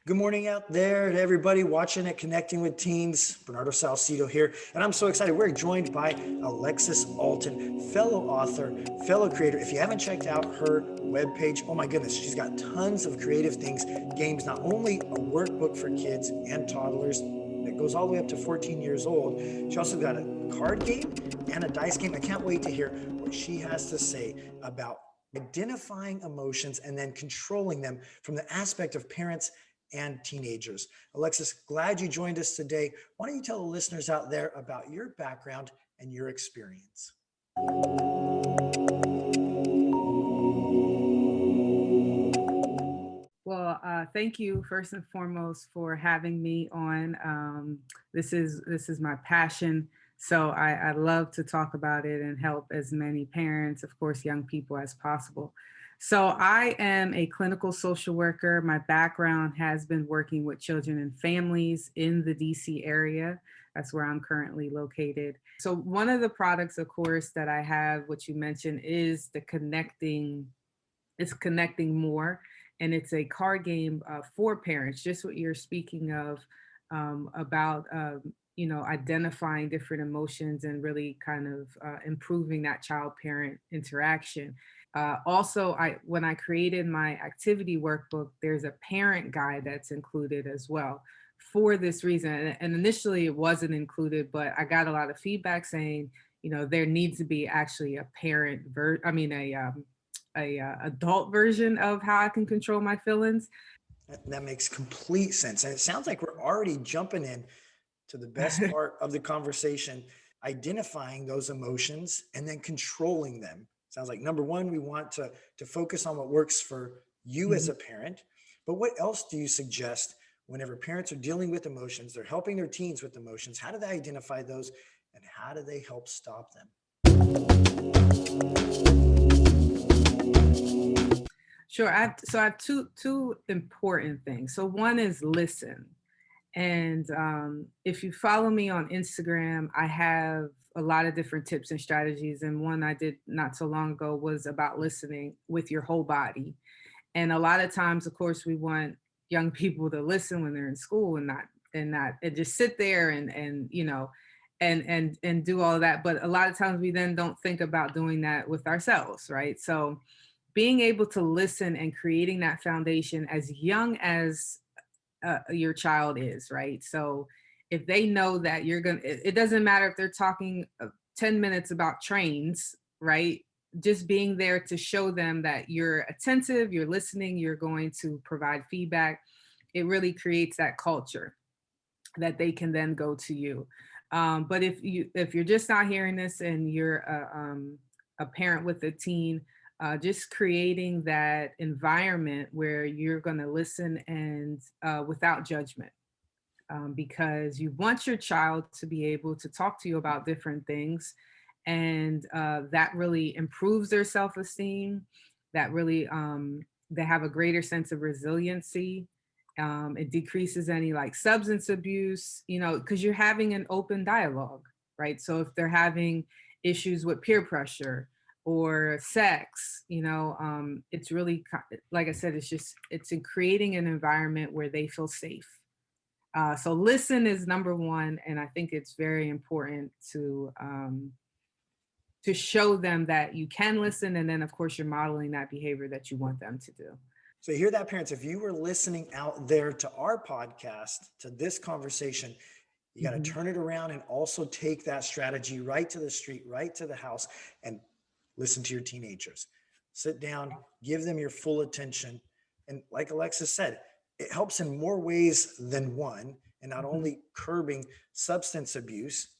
Good morning out there to everybody watching at Connecting with Teens. Bernardo Salcido here, and I'm so excited. We're joined by Alexis Alton, fellow author, fellow creator. If you haven't checked out her webpage, oh my goodness, she's got tons of creative things, games, not only a workbook for kids and toddlers that goes all the way up to 14 years old. She also got a card game and a dice game. I can't wait to hear what she has to say about identifying emotions and then controlling them from the aspect of parents and teenagers. Alexis, glad you joined us today. Why don't you tell the listeners out there about your background and your experience? Well, thank you first and foremost for having me on. This is my passion, so I love to talk about it and help as many parents, of course, young people as possible. So I am a clinical social worker. My background has been working with children and families in the DC area. That's where I'm currently located. So one of the products, of course, that I have, which you mentioned, is the connecting. It's connecting more, and it's a card game for parents. Just what you're speaking of about identifying different emotions and really kind of improving that child-parent interaction. Also, I when I created my activity workbook, there's a parent guide that's included as well for this reason. And initially, it wasn't included, but I got a lot of feedback saying, there needs to be actually a adult version of how I can control my feelings. That makes complete sense. And it sounds like we're already jumping in to the best part of the conversation, identifying those emotions and then controlling them. Sounds like number one, we want to focus on what works for you as Mhm. a parent. But what else do you suggest whenever parents are dealing with emotions? They're helping their teens with emotions. How do they identify those and how do they help stop them? Sure. I have two important things. So one is listen. And if you follow me on Instagram, I have a lot of different tips and strategies. And one I did not so long ago was about listening with your whole body. And a lot of times, of course, we want young people to listen when they're in school and just sit there and do all of that. But a lot of times we then don't think about doing that with ourselves, right? So being able to listen and creating that foundation as young as your child is, right? So if they know that it doesn't matter if they're talking 10 minutes about trains, right? Just being there to show them that you're attentive, you're listening, you're going to provide feedback. It really creates that culture that they can then go to you. But if you're just not hearing this and you're a parent with a teen, just creating that environment where you're going to listen and without judgment, because you want your child to be able to talk to you about different things, and that really improves their self-esteem. That really they have a greater sense of resiliency. It decreases any like substance abuse, because you're having an open dialogue, right? So if they're having issues with peer pressure or sex, it's really like I said, it's in creating an environment where they feel safe. So listen is number one, and I think it's very important to show them that you can listen, and then of course you're modeling that behavior that you want them to do. So, hear that, parents. If you were listening out there to our podcast, to this conversation, you got to Mhm. turn it around and also take that strategy right to the street, right to the house, and listen to your teenagers. Sit down, give them your full attention. And like Alexis said, it helps in more ways than one, and not Mhm. only curbing substance abuse,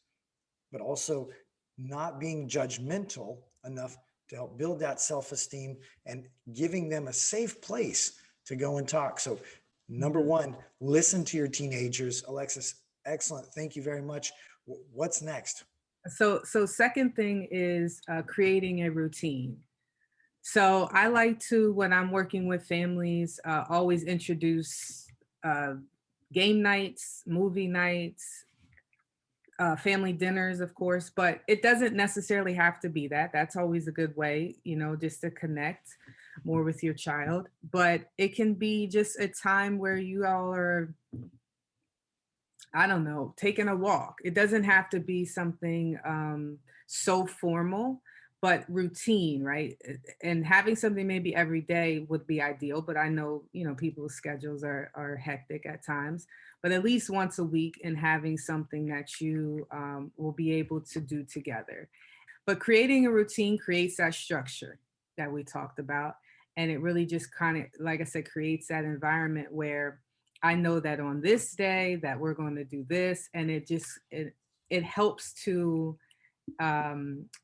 but also not being judgmental enough to help build that self esteem and giving them a safe place to go and talk. So, number Mhm. one, listen to your teenagers. Alexis, excellent. Thank you very much. What's next? So second thing is creating a routine. So I like to, when I'm working with families, always introduce uh, game nights, movie nights, family dinners, of course, but it doesn't necessarily have to be that. That's always a good way, just to connect. more with your child. But it can be just a time where you all are, I don't know, taking a walk. It doesn't have to be something so formal, but routine, right? And having something maybe every day would be ideal, but I know, people's schedules are hectic at times, but at least once a week and having something that you will be able to do together. But creating a routine creates that structure that we talked about. And it really just kind of, like I said, creates that environment where I know that on this day that we're going to do this. And it helps to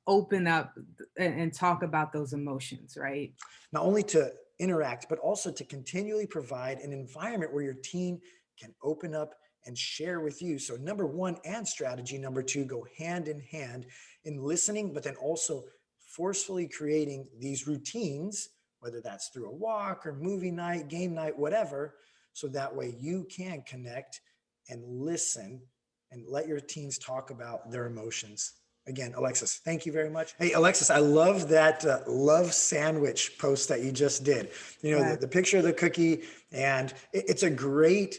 open up and talk about those emotions, right? Not only to interact, but also to continually provide an environment where your teen can open up and share with you. So number one, and strategy number two go hand in hand in listening, but then also forcefully creating these routines, whether that's through a walk or movie night, game night, whatever, so that way you can connect and listen and let your teens talk about their emotions. Again, Alexis, thank you very much. Hey, Alexis, I love that love sandwich post that you just did. Yeah. The picture of the cookie, and it's a great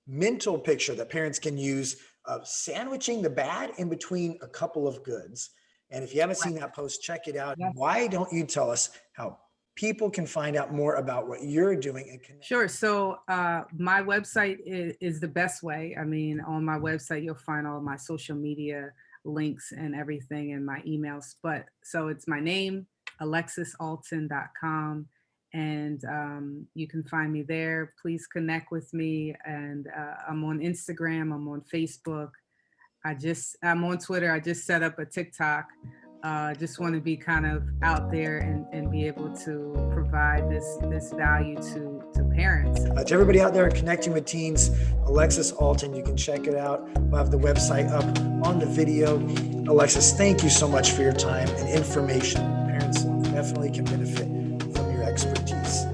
mental picture that parents can use of sandwiching the bad in between a couple of goods. And if you haven't seen that post, check it out. Yes. Why don't you tell us how people can find out more about what you're doing and connect? Sure. So my website is the best way. I mean, on my website, you'll find all of my social media links and everything and my emails. But so it's my name, alexisalton.com. And you can find me there. Please connect with me. And I'm on Instagram. I'm on Facebook. I'm on Twitter. I just set up a TikTok. Just want to be kind of out there and be able to provide this value to parents. To everybody out there connecting with teens, Alexis Alton, you can check it out. We'll have the website up on the video. Alexis, thank you so much for your time and information. Parents definitely can benefit from your expertise.